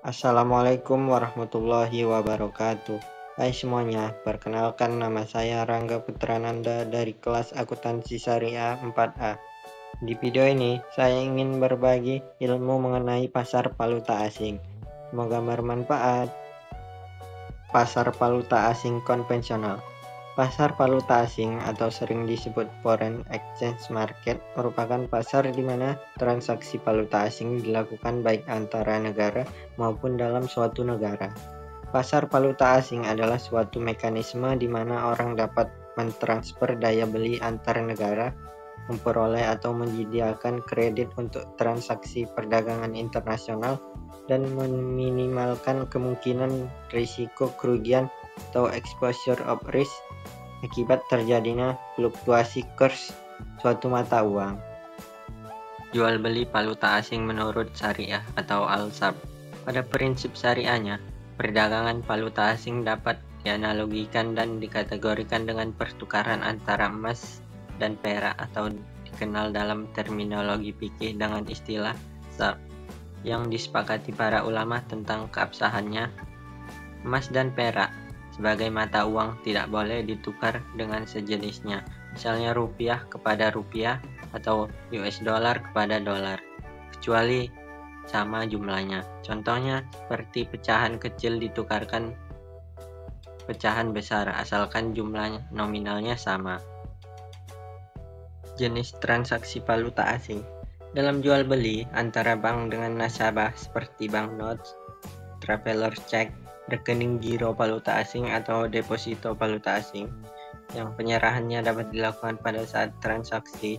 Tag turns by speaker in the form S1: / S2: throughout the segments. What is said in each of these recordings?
S1: Assalamualaikum warahmatullahi wabarakatuh. Hai semuanya, perkenalkan nama saya Rangga Putrananda dari kelas Akuntansi Syariah 4A. Di video ini, saya ingin berbagi ilmu mengenai pasar valuta asing. Semoga bermanfaat. Pasar valuta asing konvensional. Pasar valuta asing atau sering disebut foreign exchange market merupakan pasar di mana transaksi valuta asing dilakukan baik antara negara maupun dalam suatu negara. Pasar valuta asing adalah suatu mekanisme di mana orang dapat mentransfer daya beli antar negara, memperoleh atau menyediakan kredit untuk transaksi perdagangan internasional, dan meminimalkan kemungkinan risiko kerugian atau exposure of risk akibat terjadinya fluktuasi kurs suatu mata uang. Jual beli valuta asing menurut syariah atau al-sharb. Pada prinsip syariahnya, perdagangan valuta asing dapat dianalogikan dan dikategorikan dengan pertukaran antara emas dan perak atau dikenal dalam terminologi fikih dengan istilah sharb yang disepakati para ulama tentang keabsahannya. Emas dan perak sebagai mata uang tidak boleh ditukar dengan sejenisnya, misalnya rupiah kepada rupiah atau US dollar kepada dolar, kecuali sama jumlahnya. Contohnya seperti pecahan kecil ditukarkan pecahan besar asalkan jumlah nominalnya sama. Jenis transaksi valuta asing. Dalam jual beli antara bank dengan nasabah seperti banknotes, traveler check, rekening giro valuta asing atau deposito valuta asing yang penyerahannya dapat dilakukan pada saat transaksi.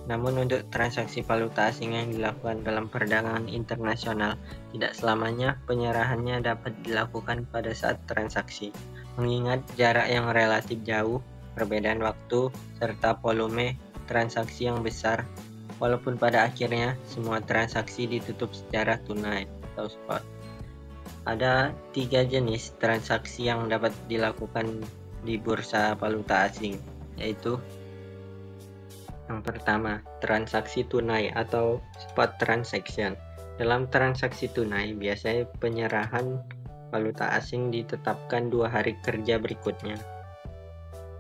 S1: Namun untuk transaksi valuta asing yang dilakukan dalam perdagangan internasional, tidak selamanya penyerahannya dapat dilakukan pada saat transaksi. Mengingat jarak yang relatif jauh, perbedaan waktu, serta volume transaksi yang besar, walaupun pada akhirnya semua transaksi ditutup secara tunai atau spot. Ada 3 jenis transaksi yang dapat dilakukan di bursa valuta asing, yaitu yang pertama, transaksi tunai atau spot transaction. Dalam transaksi tunai, biasanya penyerahan valuta asing ditetapkan 2 hari kerja berikutnya.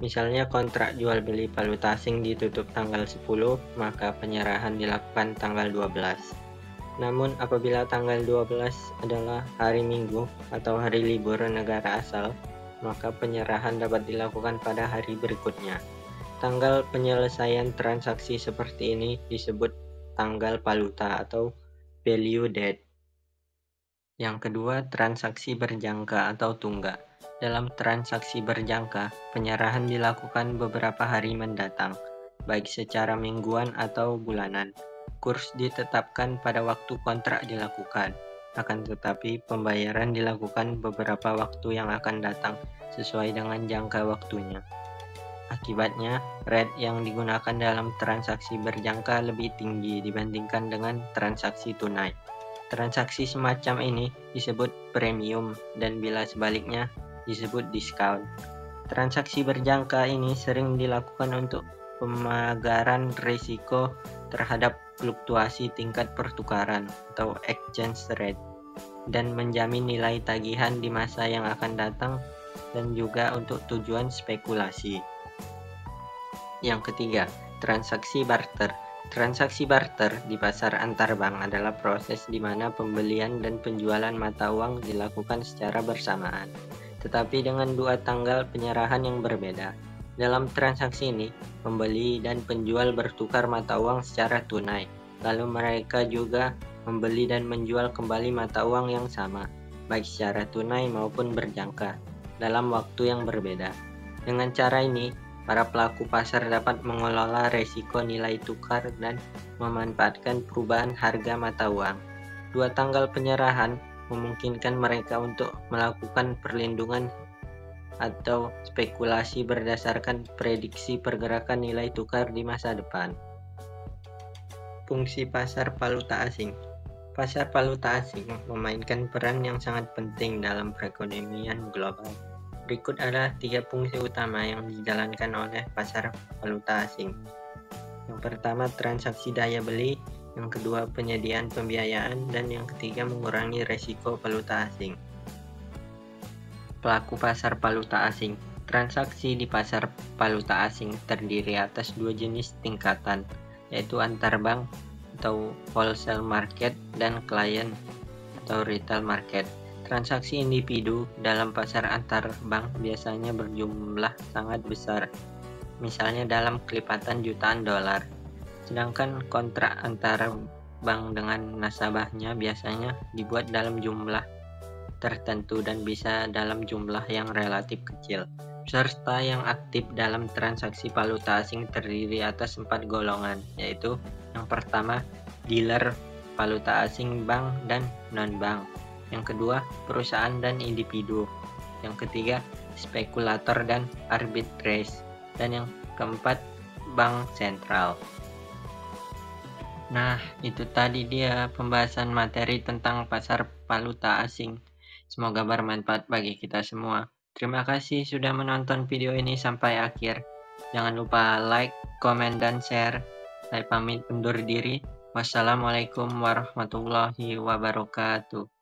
S1: Misalnya kontrak jual beli valuta asing ditutup tanggal 10, maka penyerahan dilakukan tanggal 12. Namun apabila tanggal 12 adalah hari Minggu atau hari libur negara asal, maka penyerahan dapat dilakukan pada hari berikutnya. Tanggal penyelesaian transaksi seperti ini disebut tanggal valuta atau value date. Yang kedua, transaksi berjangka atau tunggak. Dalam transaksi berjangka, penyerahan dilakukan beberapa hari mendatang, baik secara mingguan atau bulanan. Kurs ditetapkan pada waktu kontrak dilakukan, akan tetapi pembayaran dilakukan beberapa waktu yang akan datang sesuai dengan jangka waktunya. Akibatnya, rate yang digunakan dalam transaksi berjangka lebih tinggi dibandingkan dengan transaksi tunai. Transaksi semacam ini disebut premium dan bila sebaliknya disebut diskon. Transaksi berjangka ini sering dilakukan untuk pemagaran risiko terhadap fluktuasi tingkat pertukaran atau exchange rate dan menjamin nilai tagihan di masa yang akan datang dan juga untuk tujuan spekulasi. Yang ketiga, transaksi barter. Transaksi barter di pasar antar bank adalah proses di mana pembelian dan penjualan mata uang dilakukan secara bersamaan, tetapi dengan 2 tanggal penyerahan yang berbeda. Dalam transaksi ini, pembeli dan penjual bertukar mata uang secara tunai, lalu mereka juga membeli dan menjual kembali mata uang yang sama, baik secara tunai maupun berjangka, dalam waktu yang berbeda. Dengan cara ini, para pelaku pasar dapat mengelola resiko nilai tukar dan memanfaatkan perubahan harga mata uang. 2 tanggal penyerahan memungkinkan mereka untuk melakukan perlindungan atau spekulasi berdasarkan prediksi pergerakan nilai tukar di masa depan. Fungsi pasar valuta asing. Pasar valuta asing memainkan peran yang sangat penting dalam perekonomian global. Berikut adalah 3 fungsi utama yang dijalankan oleh pasar valuta asing. Yang pertama, transaksi daya beli. yang kedua penyediaan pembiayaan, dan yang ketiga mengurangi resiko valuta asing. Pelaku pasar valuta asing. Transaksi di pasar valuta asing terdiri atas dua jenis tingkatan, yaitu antar bank atau wholesale market dan client atau retail market. Transaksi individu dalam pasar antar bank biasanya berjumlah sangat besar, misalnya dalam kelipatan jutaan dolar. Sedangkan kontrak antara bank dengan nasabahnya biasanya dibuat dalam jumlah tertentu dan bisa dalam jumlah yang relatif kecil. Peserta yang aktif dalam transaksi valuta asing terdiri atas 4 golongan, yaitu yang pertama, dealer valuta asing bank dan non-bank. Yang kedua, perusahaan dan individu. Yang ketiga, spekulator dan arbitrage. Dan yang keempat, bank sentral. Nah, itu tadi dia pembahasan materi tentang pasar valuta asing. Semoga bermanfaat bagi kita semua. Terima kasih sudah menonton video ini sampai akhir. Jangan lupa like, komen, dan share. Saya pamit undur diri. Wassalamualaikum warahmatullahi wabarakatuh.